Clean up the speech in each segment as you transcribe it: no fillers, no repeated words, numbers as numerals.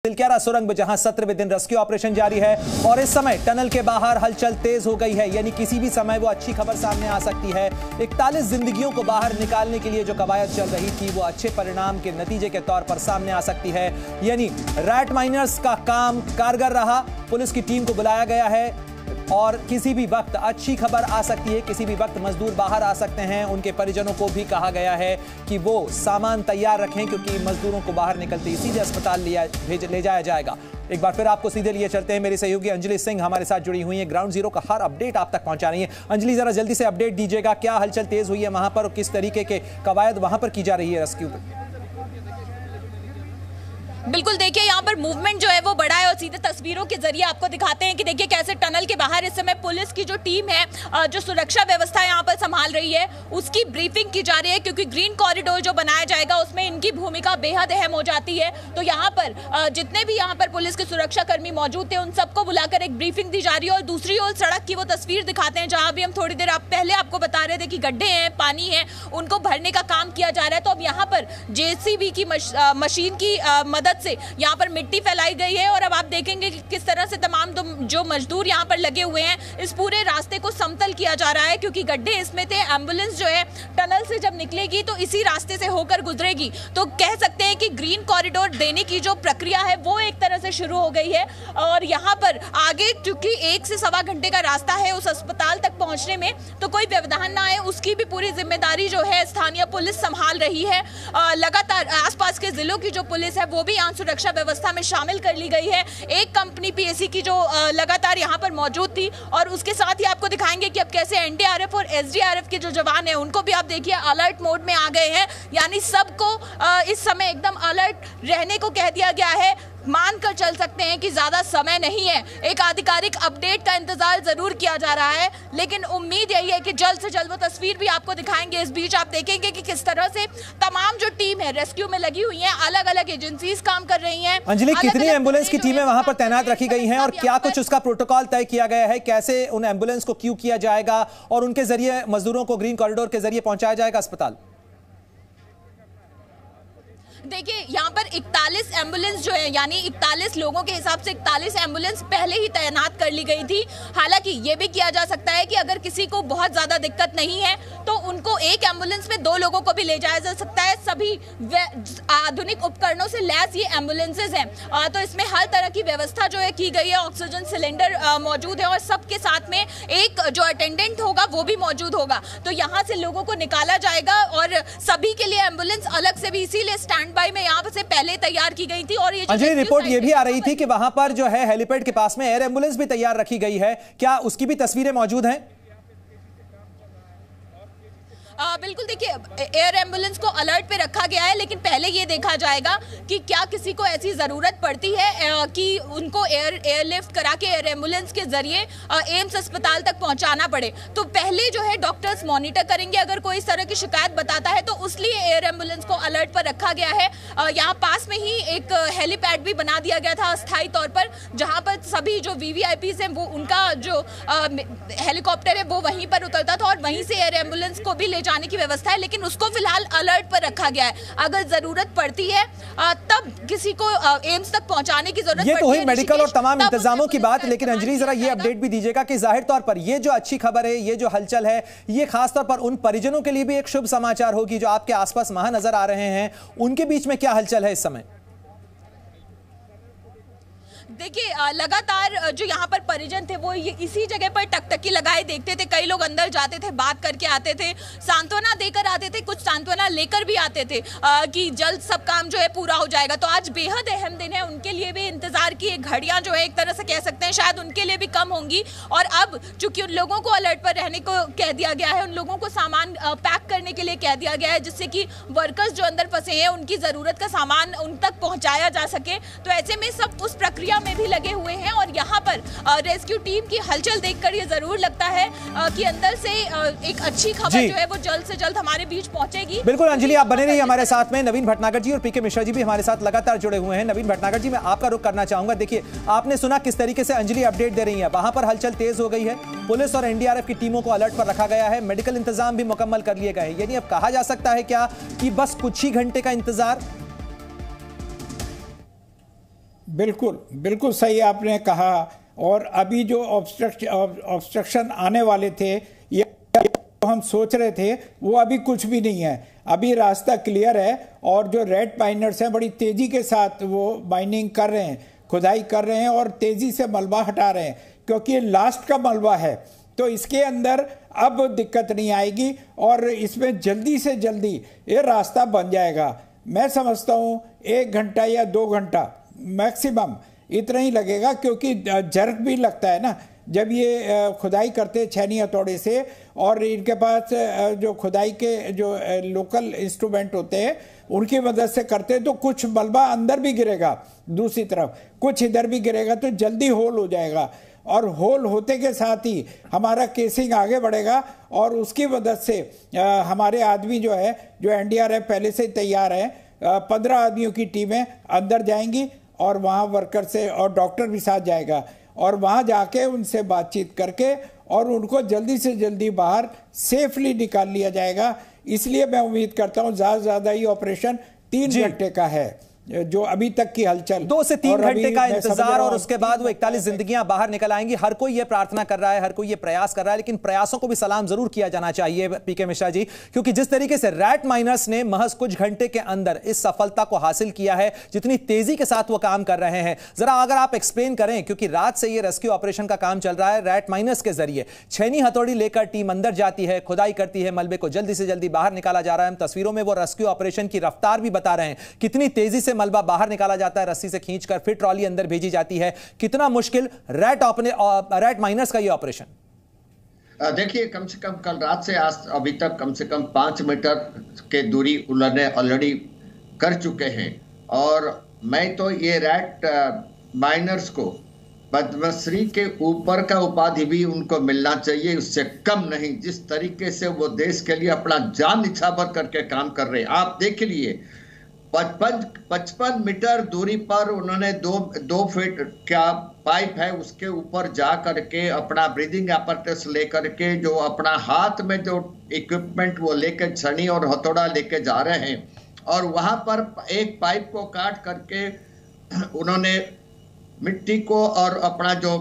तिलक्यारा सुरंग में जहां 17वें दिन रेस्क्यू ऑपरेशन जारी है और इस समय टनल के बाहर हलचल तेज हो गई है, यानी किसी भी समय वो अच्छी खबर सामने आ सकती है। 41 जिंदगियों को बाहर निकालने के लिए जो कवायद चल रही थी वो अच्छे परिणाम के नतीजे के तौर पर सामने आ सकती है, यानी रैट माइनर्स का काम कारगर रहा। पुलिस की टीम को बुलाया गया है और किसी भी वक्त अच्छी खबर आ सकती है, किसी भी वक्त मजदूर बाहर आ सकते हैं। उनके परिजनों को भी कहा गया है कि वो सामान तैयार रखें क्योंकि मजदूरों को बाहर निकलते ही सीधे अस्पताल ले जाया जाएगा। एक बार फिर आपको सीधे लिए चलते हैं, मेरी सहयोगी अंजलि सिंह हमारे साथ जुड़ी हुई है, ग्राउंड जीरो का हर अपडेट आप तक पहुंचा रही है। अंजलि, जरा जल्दी से अपडेट दीजिएगा, क्या हलचल तेज हुई है वहां पर और किस तरीके के कवायद वहां पर की जा रही है रेस्क्यू पर? बिल्कुल, देखिए यहाँ पर मूवमेंट जो है वो बड़ा है और सीधे तस्वीरों के जरिए आपको दिखाते हैं कि देखिए कैसे टनल के बाहर इस समय पुलिस की जो टीम है जो सुरक्षा व्यवस्था यहाँ पर संभाल रही है उसकी ब्रीफिंग की जा रही है, क्योंकि ग्रीन कॉरिडोर जो बनाया जाएगा उसमें इनकी भूमिका बेहद अहम हो जाती है। तो यहाँ पर जितने भी यहाँ पर पुलिस के सुरक्षा कर्मी मौजूद थे उन सबको बुलाकर एक ब्रीफिंग दी जा रही है। और दूसरी ओर सड़क की वो तस्वीर दिखाते हैं जहाँ भी हम थोड़ी देर पहले आपको बता रहे थे कि गड्ढे हैं, पानी है, उनको भरने का काम किया जा रहा है। तो अब यहाँ पर JCB की मशीन की मदद से यहाँ पर मिट्टी फैलाई गई है और अब आप देखेंगे कि किस तरह से तमाम जो मजदूर यहाँ पर लगे हुए हैं इस पूरे रास्ते को समतल किया जा रहा है, क्योंकि गड्ढे इसमें थे। एम्बुलेंस जो है टनल से जब निकलेगी तो इसी रास्ते से होकर गुजरेगी। तो कह सकते हैं कि ग्रीन कॉरिडोर देने की जो प्रक्रिया है वो एक तरह से शुरू हो गई है। और यहाँ पर आगे चूंकि 1 से सवा घंटे का रास्ता है उस अस्पताल तक पहुंचने में, तो कोई व्यवधान ना आए उसकी भी पूरी जिम्मेदारी जो है स्थानीय पुलिस संभाल रही है। लगातार आसपास के जिलों की जो पुलिस है वो भी यहाँ सुरक्षा व्यवस्था में शामिल कर ली गई है। एक कंपनी PAC की जो लगातार यहाँ पर मौजूद थी, और उसके साथ ही आपको दिखाएंगे कि अब कैसे NDRF और SDRF के जो जवान हैं उनको भी आप देखिए अलर्ट मोड में आ गए हैं, यानी सबको इस समय एकदम अलर्ट रहने को कह दिया गया है। मानकर चल सकते हैं कि ज्यादा समय नहीं है, एक आधिकारिक अपडेट का इंतजार जरूर किया जा रहा है, लेकिन उम्मीद यही है कि जल्द से जल्द वो तस्वीर भी आपको दिखाएंगे। इस बीच आप देखेंगे कि किस तरह से तमाम जो टीम है रेस्क्यू में लगी हुई है, अलग अलग एजेंसीज काम कर रही हैं। अंजलि, कितनी एम्बुलेंस की टीमें वहां पर तैनात रखी गई हैं और क्या कुछ उसका प्रोटोकॉल तय किया गया है? कैसे उन एम्बुलेंस को क्यू किया जाएगा और उनके जरिए मजदूरों को ग्रीन कॉरिडोर के जरिए पहुंचाया जाएगा अस्पताल? देखिए यहाँ पर 41 एम्बुलेंस जो है, यानी 41 लोगों के हिसाब से 41 एम्बुलेंस पहले ही तैनात कर ली गई थी। हालांकि ये भी किया जा सकता है कि अगर किसी को बहुत ज्यादा दिक्कत नहीं है तो उनको एक एम्बुलेंस में 2 लोगों को भी ले जाया जा सकता है। सभी आधुनिक उपकरणों से लैस ये एम्बुलेंसेज हैं, तो इसमें हर तरह की व्यवस्था जो है की गई है। ऑक्सीजन सिलेंडर मौजूद है और सबके साथ में एक जो अटेंडेंट होगा वो भी मौजूद होगा। तो यहाँ से लोगों को निकाला जाएगा और सभी के लिए एम्बुलेंस अलग से भी इसीलिए स्टैंड में यहाँ से पहले तैयार की गई थी। और ये अंजलि, रिपोर्ट ये भी आ रही थी कि वहां पर जो है हेलीपैड के पास में एयर एम्बुलेंस भी तैयार रखी गई है, क्या उसकी भी तस्वीरें मौजूद हैं? बिल्कुल, देखिए एयर एम्बुलेंस को अलर्ट पे रखा गया है, लेकिन पहले ये देखा जाएगा कि क्या किसी को ऐसी जरूरत पड़ती है कि उनको एयरलिफ्ट करा के एयर एम्बुलेंस के जरिए एम्स अस्पताल तक पहुंचाना पड़े। तो पहले जो है डॉक्टर्स मॉनिटर करेंगे, अगर कोई इस तरह की शिकायत बताता है तो उसलिए एयर एम्बुलेंस को अलर्ट पर रखा गया है। यहाँ पास में ही एक हेलीपैड भी बना दिया गया था अस्थायी तौर पर, जहाँ पर सभी जो VVIPs हैं वो उनका जो हेलीकॉप्टर है वो वहीं पर उतरता था और वहीं से एयर एम्बुलेंस को भी ले जाने की व्यवस्था है, लेकिन उसको फिलहाल अलर्ट पर रखा गया है। अगर जरूरत पड़ती है तब किसी को एम्स तक पहुंचाने की जरूरत ये तो हुई मेडिकल और तमाम इंतजामों की बात, लेकिन अंजलि जरा ये अपडेट भी दीजिएगा कि जाहिर तौर पर ये जो अच्छी खबर है, ये जो हलचल है, ये खासतौर पर उन परिजनों के लिए भी एक शुभ समाचार होगी जो आपके आसपास वहां नजर आ रहे हैं। उनके बीच में क्या हलचल है इस समय? देखिए लगातार जो यहाँ पर परिजन थे वो इसी जगह पर टकटकी लगाए देखते थे। कई लोग अंदर जाते थे, बात करके आते थे, सांत्वना देकर आते थे, कुछ सांत्वना लेकर भी आते थे कि जल्द सब काम जो है पूरा हो जाएगा। तो आज बेहद अहम दिन है, उनके लिए भी इंतजार की घड़ियां जो है एक तरह से कह सकते हैं शायद उनके लिए भी कम होंगी। और अब चूंकि उन लोगों को अलर्ट पर रहने को कह दिया गया है, उन लोगों को सामान पैक करने के लिए कह दिया गया है, जिससे कि वर्कर्स जो अंदर फंसे हैं उनकी जरूरत का सामान उन तक पहुंचाया जा सके। तो ऐसे में सब उस प्रक्रिया में भी लगे हुए हैं और यहाँ पर रेस्क्यू टीम की हलचल देखकर ये जरूर लगता है कि अंदर से एक अच्छी खबर जो है वो जल्द से जल्द हमारे बीच पहुंचेगी। बिल्कुल अंजलि, आप बने रहिए हमारे साथ में। नवीन भटनागर जी और PK मिश्रा जी भी हमारे साथ लगातार जुड़े हुए हैं। नवीन भटनागर जी, मैं आपका रुख करना चाहूंगा। देखिए, आपने सुना किस तरीके से अंजलि अपडेट दे रही है, वहां पर हलचल तेज हो गई है, पुलिस और NDRF की टीमों को अलर्ट पर रखा गया है, मेडिकल इंतजाम भी मुकम्मल कर लिए गए हैं। यानी अब कहा जा सकता है क्या कि बस कुछ ही घंटे का इंतजार? बिल्कुल बिल्कुल सही आपने कहा। और अभी जो ऑब्स्ट्रक्शन आने वाले थे या हम सोच रहे थे वो अभी कुछ भी नहीं है। अभी रास्ता क्लियर है और जो रेड माइनर्स हैं बड़ी तेजी के साथ वो माइनिंग कर रहे हैं, खुदाई कर रहे हैं और तेजी से मलबा हटा रहे हैं, क्योंकि ये लास्ट का मलबा है। तो इसके अंदर अब दिक्कत नहीं आएगी और इसमें जल्दी से जल्दी ये रास्ता बन जाएगा। मैं समझता हूँ 1 घंटा या 2 घंटा मैक्सिमम इतना ही लगेगा, क्योंकि जर्क भी लगता है ना जब ये खुदाई करते छेनी हथौड़े से। और इनके पास जो खुदाई के जो लोकल इंस्ट्रूमेंट होते हैं उनकी मदद से करते हैं, तो कुछ मलबा अंदर भी गिरेगा, दूसरी तरफ कुछ इधर भी गिरेगा, तो जल्दी होल हो जाएगा। और होल होते के साथ ही हमारा केसिंग आगे बढ़ेगा और उसकी मदद से हमारे आदमी जो है, जो एनडीआरएफ पहले से तैयार है, 15 आदमियों की टीमें अंदर जाएंगी और वहाँ वर्कर से और डॉक्टर भी साथ जाएगा और वहाँ जाके उनसे बातचीत करके और उनको जल्दी से जल्दी बाहर सेफली निकाल लिया जाएगा। इसलिए मैं उम्मीद करता हूँ ज़्यादा ही ऑपरेशन 3 घंटे का है, जो अभी तक की हलचल 2 से 3 घंटे का इंतजार और उसके बाद वो 41 जिंदगियां बाहर निकल आएंगी। हर कोई ये प्रार्थना कर रहा है, हर कोई ये प्रयास कर रहा है, लेकिन प्रयासों को भी सलाम जरूर किया जाना चाहिए पीके मिश्रा जी, क्योंकि जिस तरीके से रैट माइनर्स ने महज कुछ घंटे के अंदर इस सफलता को हासिल किया है, जितनी तेजी के साथ वो काम कर रहे हैं, जरा अगर आप एक्सप्लेन करें, क्योंकि रात से ये रेस्क्यू ऑपरेशन का काम चल रहा है। रैट माइनर्स के जरिए छेनी हथौड़ी लेकर टीम अंदर जाती है, खुदाई करती है, मलबे को जल्दी से जल्दी बाहर निकाला जा रहा है। हम तस्वीरों में वो रेस्क्यू ऑपरेशन की रफ्तार भी बता रहे हैं, कितनी तेजी से मलबा बाहर निकाला जाता है, रस्सी से खींचकर फिर ट्रॉली अंदर भेजी जाती है। कितना मुश्किल रैट माइनर्स का ये ऑपरेशन। देखिए, कम से कम कल रात से आज अभी तक कम से कम 5 मीटर के दूरी उन्होंने ऑलरेडी कर चुके हैं। और मैं तो ये रैट माइनर्स को पद्मश्री के ऊपर का उपाधि भी उनको मिलना चाहिए, उससे कम नहीं। जिस तरीके से वो देश के लिए अपना जान निछावर करके काम कर रहे हैं, आप देख लिए 55 मीटर दूरी पर उन्होंने 2 फीट का पाइप है उसके ऊपर जा करके अपना ब्रीदिंग apparatus लेकर के, जो अपना हाथ में जो इक्विपमेंट वो लेके छड़ी और हथौड़ा लेके जा रहे हैं, और वहां पर एक पाइप को काट करके उन्होंने मिट्टी को और अपना जो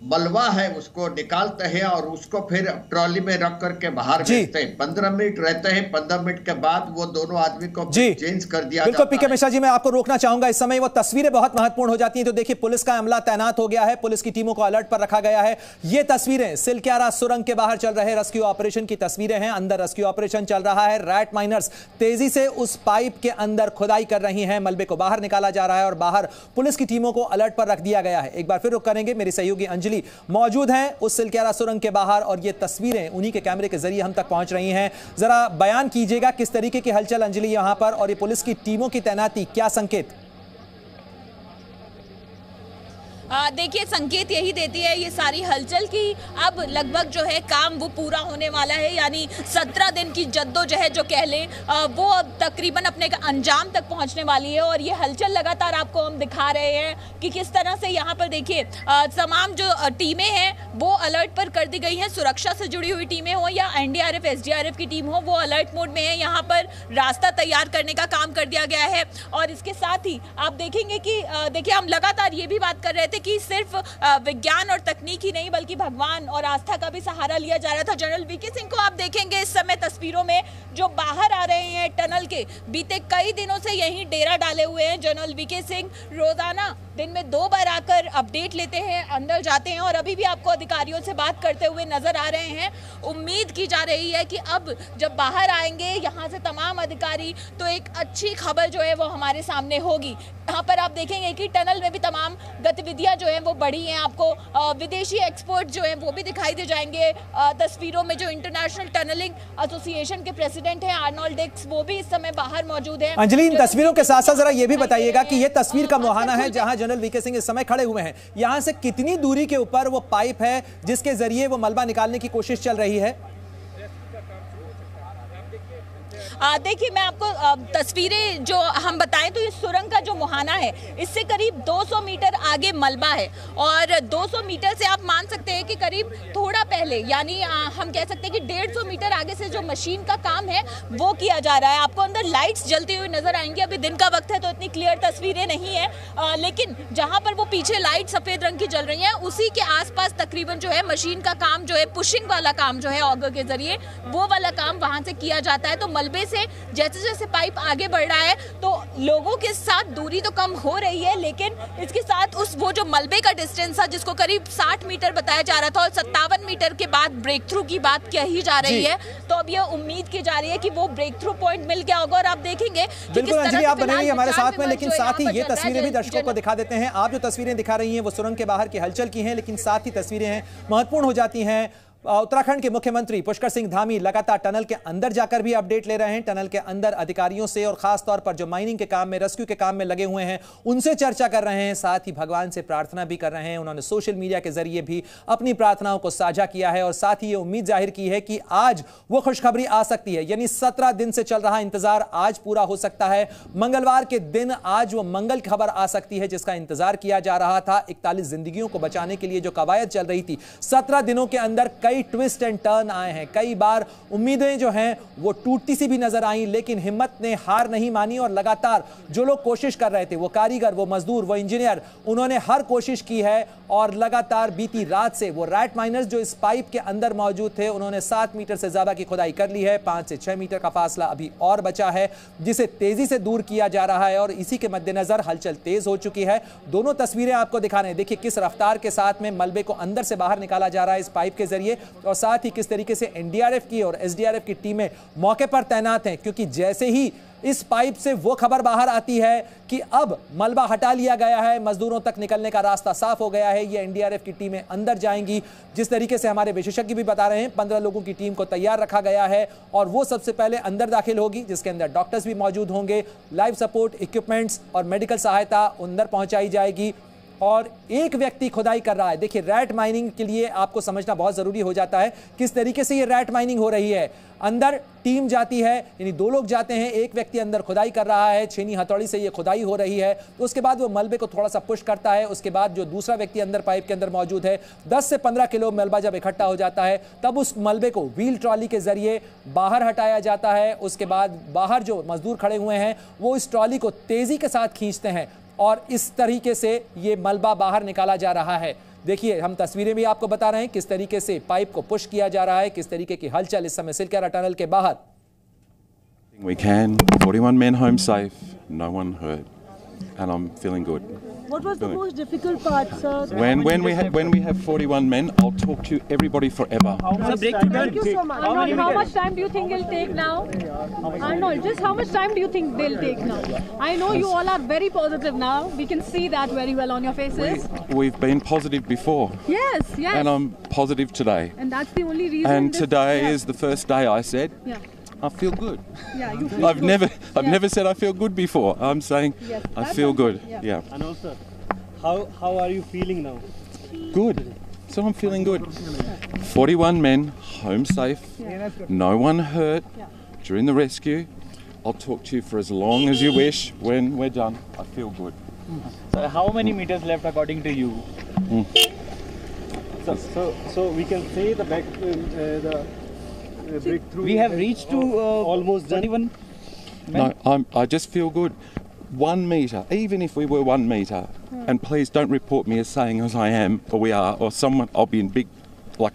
मलबा है उसको निकालते हैं और उसको फिर ट्रॉली में रख करके बाहर भेजते हैं। 15 मिनट रहते हैं, 15 मिनट के बाद वो दोनों आदमी को चेंज कर दिया जाता है। पीके मिश्रा जी, मैं आपको रोकना चाहूंगा, इस समय वो तस्वीरें बहुत महत्वपूर्ण हो जाती हैं। तो देखिए, पुलिस का अमला तैनात हो गया है, पुलिस की टीमों को अलर्ट पर रखा गया है। ये तस्वीरें सिलक्यारा सुरंग के बाहर चल रहे रेस्क्यू ऑपरेशन की तस्वीरें हैं। अंदर रेस्क्यू ऑपरेशन चल रहा है, रैट माइनर्स तेजी से उस पाइप के अंदर खुदाई कर रही हैं, मलबे को बाहर निकाला जा रहा है और बाहर पुलिस की टीमों को अलर्ट पर रख दिया गया है। एक बार फिर रुक करेंगे, मेरी सहयोगी अंजलि मौजूद हैं उस सिलक्यारा सुरंग के बाहर और ये तस्वीरें उन्हीं के कैमरे के जरिए हम तक पहुंच रही हैं। जरा बयान कीजिएगा किस तरीके की हलचल अंजलि यहां पर, और ये पुलिस की टीमों की तैनाती क्या संकेत? देखिए, संकेत यही देती है ये सारी हलचल की अब लगभग जो है काम वो पूरा होने वाला है, यानी 17 दिन की जद्दोजहद जो कह लें वो अब तकरीबन अपने अंजाम तक पहुंचने वाली है। और ये हलचल लगातार आपको हम दिखा रहे हैं कि किस तरह से यहाँ पर देखिए तमाम जो टीमें हैं वो अलर्ट पर कर दी गई हैं। सुरक्षा से जुड़ी हुई टीमें हो या एनडीआरएफ एसडीआरएफ की टीम हो, वो अलर्ट मोड में है। यहाँ पर रास्ता तैयार करने का काम कर दिया गया है। और इसके साथ ही आप देखेंगे कि देखिए, हम लगातार ये भी बात कर रहे थे कि सिर्फ विज्ञान और तकनीक ही नहीं बल्कि भगवान और आस्था का भी सहारा लिया जा रहा था। जनरल वीके सिंह को आप देखेंगे इस समय तस्वीरों में जो बाहर आ रहे हैं टनल के, बीते कई दिनों से यहीं डेरा डाले हुए हैं। जनरल वीके सिंह रोजाना दिन में 2 बार आकर अपडेट लेते हैं, अंदर जाते हैं और अभी भी आपको अधिकारियों से बात करते हुए नजर आ रहे हैं। उम्मीद की जा रही है कि अब जब बाहर आएंगे यहाँ से तमाम अधिकारी तो एक अच्छी खबर जो है वो हमारे सामने होगी। यहाँ पर आप देखेंगे कि टनल में भी तमाम गतिविधियां जो हैं वो बढ़ी हैं। आपको विदेशी एक्सपर्ट जो हैं वो भी दिखाई दे जाएंगे तस्वीरों में। जो इंटरनेशनल टनलिंग एसोसिएशन के प्रेसिडेंट हैं आर्नोल्ड डिक्स, वो भी इस समय बाहर मौजूद हैं। अंजलि, इन तस्वीरों के साथ साथ जरा ये भी बताइएगा कि ये तस्वीर का मुहाना है जहां जनरल वीके सिंह इस समय खड़े हुए हैं, यहां से कितनी दूरी के ऊपर वो पाइप है जिसके जरिए वो मलबा निकालने की कोशिश चल रही है? देखिए मैं आपको तस्वीरें जो हम बताएं तो ये सुरंग का जो मुहाना है इससे करीब 200 मीटर आगे मलबा है और 200 मीटर से आप मान सकते हैं कि करीब थोड़ा पहले यानी हम कह सकते हैं कि 150 मीटर आगे से जो मशीन का काम है वो किया जा रहा है। आपको अंदर लाइट्स जलती हुई नजर आएंगी। अभी दिन का वक्त है तो इतनी क्लियर तस्वीरें नहीं है, लेकिन जहां पर वो पीछे लाइट सफेद रंग की जल रही है उसी के आसपास तकरीबन जो है मशीन का काम जो है पुशिंग वाला काम जो है ऑगर के जरिए वो वाला काम वहां से किया जाता है। तो मलबे से जैसे जैसे पाइप आगे बढ़ रहा है तो लोगों के साथ दूरी तो कम हो रही है, लेकिन इसके साथ उस वो जो मलबे का डिस्टेंस था जिसको करीब 60 मीटर बताया जा रहा था और 57 मीटर के बाद ब्रेक थ्रू की बात कही जा रही है। तो अब ये उम्मीद की जा रही है कि वो ब्रेक थ्रू पॉइंट मिल गया होगा और आप देखेंगे बिल्कुल अंजलि आप बने रहिए हमारे साथ में, लेकिन साथ ही ये तस्वीरें भी दर्शकों को दिखा देते हैं। आप जो तस्वीरें दिखा रही हैं वो सुरंग के बाहर की हलचल की हैं, लेकिन साथ ही तस्वीरें हैं महत्वपूर्ण हो जाती हैं। उत्तराखंड के मुख्यमंत्री पुष्कर सिंह धामी लगातार टनल के अंदर जाकर भी अपडेट ले रहे हैं। टनल के अंदर अधिकारियों से और खास तौर पर जो माइनिंग के काम में रेस्क्यू के काम में लगे हुए हैं उनसे चर्चा कर रहे हैं, साथ ही भगवान से प्रार्थना भी कर रहे हैं। उन्होंने सोशल मीडिया के जरिए भी अपनी प्रार्थनाओं को साझा किया है और साथ ही ये उम्मीद जाहिर की है कि आज वो खुशखबरी आ सकती है, यानी 17 दिन से चल रहा इंतजार आज पूरा हो सकता है। मंगलवार के दिन आज वो मंगल खबर आ सकती है जिसका इंतजार किया जा रहा था। 41 जिंदगियों को बचाने के लिए जो कवायद चल रही थी 17 दिनों के अंदर कई ट्विस्ट एंड टर्न आए हैं, कई बार उम्मीदें जो हैं वो टूटती सी भी नजर आई, लेकिन हिम्मत ने हार नहीं मानी और लगातार जो लोग कोशिश कर रहे थे, वो कारीगर, वो मजदूर, वो इंजीनियर, उन्होंने हर कोशिश की है और लगातार बीती रात से वो रैट माइनर्स जो इस पाइप के अंदर मौजूद थे उन्होंने 7 मीटर से ज्यादा की खुदाई कर ली है। 5 से 6 मीटर का फासला अभी और बचा है जिसे तेजी से दूर किया जा रहा है और इसी के मद्देनजर हलचल तेज हो चुकी है। दोनों तस्वीरें आपको दिखा रहे हैं, देखिए किस रफ्तार के साथ में मलबे को अंदर से बाहर निकाला जा रहा है इस पाइप के जरिए और साथ ही किस तरीके से एनडीआरएफ की और एसडीआरएफ की टीमें मौके पर तैनात हैं, क्योंकि जैसे ही इस पाइप से वो खबर बाहर आती है कि अब मलबा हटा लिया गया है, मजदूरों तक निकलने का रास्ता साफ हो गया है, ये एनडीआरएफ की टीमें अंदर जाएंगी। जिस तरीके से हमारे विशेषज्ञ भी बता रहे हैं 15 लोगों की टीम को तैयार रखा गया है और वो सबसे पहले अंदर दाखिल होगी जिसके अंदर डॉक्टर्स भी मौजूद होंगे, लाइफ सपोर्ट इक्विपमेंट्स और मेडिकल सहायता अंदर पहुंचाई जाएगी और एक व्यक्ति खुदाई कर रहा है। देखिए रैट माइनिंग के लिए आपको समझना बहुत जरूरी हो जाता है किस तरीके से ये रैट माइनिंग हो रही है। अंदर टीम जाती है, यानी 2 लोग जाते हैं, एक व्यक्ति अंदर खुदाई कर रहा है, छेनी हथौड़ी से ये खुदाई हो रही है, तो उसके बाद वो मलबे को थोड़ा सा पुश करता है। उसके बाद जो दूसरा व्यक्ति अंदर पाइप के अंदर मौजूद है 10 से 15 किलो मलबा जब इकट्ठा हो जाता है तब उस मलबे को व्हील ट्रॉली के जरिए बाहर हटाया जाता है। उसके बाद बाहर जो मजदूर खड़े हुए हैं वो इस ट्रॉली को तेजी के साथ खींचते हैं और इस तरीके से ये मलबा बाहर निकाला जा रहा है। देखिए हम तस्वीरें भी आपको बता रहे हैं किस तरीके से पाइप को पुश किया जा रहा है, किस तरीके की हलचल इस समय सिलक्यारा टनल के बाहर। We can. 41 men home safe, no one hurt, and I'm feeling good. What was the most difficult part, sir? When we have 41 men, I'll talk to everybody forever. Thank you so much. Arnold, how much time do you think it'll take now? Arnold, just how much time do you think they'll take now? I know you all are very positive now. We can see that very well on your faces. We've been positive before. Yes, yes. And I'm positive today. And that's the only reason. And today is the first day I said, Yeah. I feel good. Yeah, you feel I've never said I feel good before. I'm saying Yes, I that's feel all. good. Yeah. Yeah. And also, how are you feeling now? Good. So I'm feeling good. 41 men home safe. No one hurt during the rescue. I'll talk to you for as long as you wish. When we're done, I feel good. So how many meters left according to you? So we can say the breakthrough. We have reached to almost 21. No, I just feel good. 1 meter, even if we were 1 meter, and please don't report me as saying as I am, or we are, or someone, I'll be in big, like,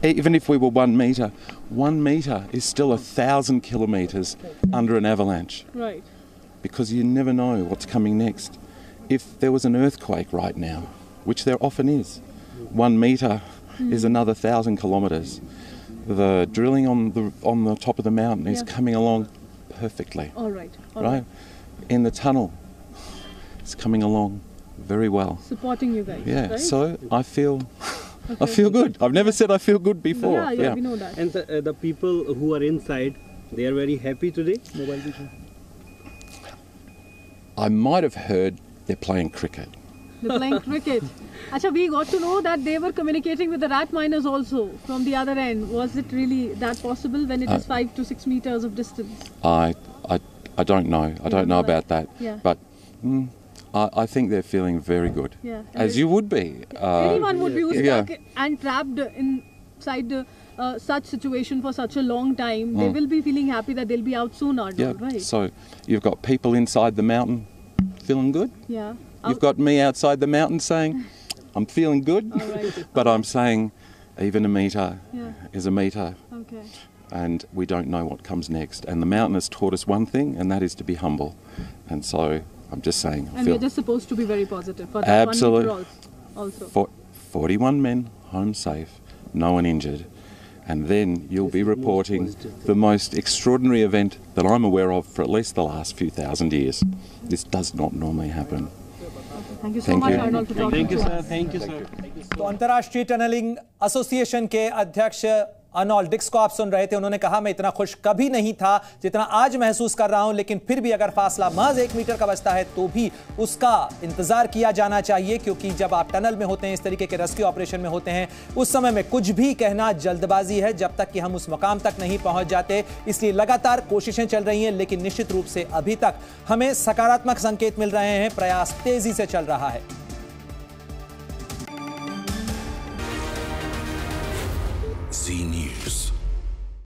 even if we were 1 meter, 1 meter is still 1,000 kilometers under an avalanche. Right. Because you never know what's coming next. If there was an earthquake right now, which there often is, 1 meter is another 1,000 kilometers. The drilling on the top of the mountain is coming along perfectly. All right. Right? In the tunnel, it's coming along very well. Supporting you guys. Yeah. Right? So I feel, I feel good. I've never said I feel good before. Yeah, we know that. And the people who are inside, they are very happy today. I might have heard they're playing cricket. They're playing cricket. Acha, we got to know that they were communicating with the rat miners also from the other end. Was it really that possible when it is 5 to 6 meters of distance? I don't know. I don't know about that. Yeah. But I think they're feeling very good. Yeah. As you would be. Anyone would be who's yeah. stuck and trapped inside such situation for such a long time. They will be feeling happy that they'll be out soon, Yeah. right? So you've got people inside the mountain feeling good. Yeah. You've got me outside the mountain saying, I'm feeling good. All right. But I'm saying even a metre Yeah. is a metre. Okay. And we don't know what comes next. And the mountain has taught us one thing, and that is to be humble. And so I'm just saying. And we're just supposed to be very positive for that Absolutely. 1 meter also. 41 men home safe, no one injured. And then you'll be reporting the most extraordinary event that I'm aware of for at least the last few thousand years. This does not normally happen. Thank you so Thank much, you. Arnold, for talking Thank you, to sir. us. Thank you, sir. तो अंतर्राष्ट्रीय tunnelling association के अध्यक्ष Arnold Dix को आप सुन रहे थे। उन्होंने कहा, मैं इतना खुश कभी नहीं था जितना आज महसूस कर रहा हूं, लेकिन फिर भी अगर फासला महज 1 मीटर का बचता है तो भी उसका इंतजार किया जाना चाहिए, क्योंकि जब आप टनल में होते हैं, इस तरीके के रेस्क्यू ऑपरेशन में होते हैं, उस समय में कुछ भी कहना जल्दबाजी है जब तक कि हम उस मकाम तक नहीं पहुंच जाते। इसलिए लगातार कोशिशें चल रही हैं, लेकिन निश्चित रूप से अभी तक हमें सकारात्मक संकेत मिल रहे हैं। प्रयास तेजी से चल रहा है। Zee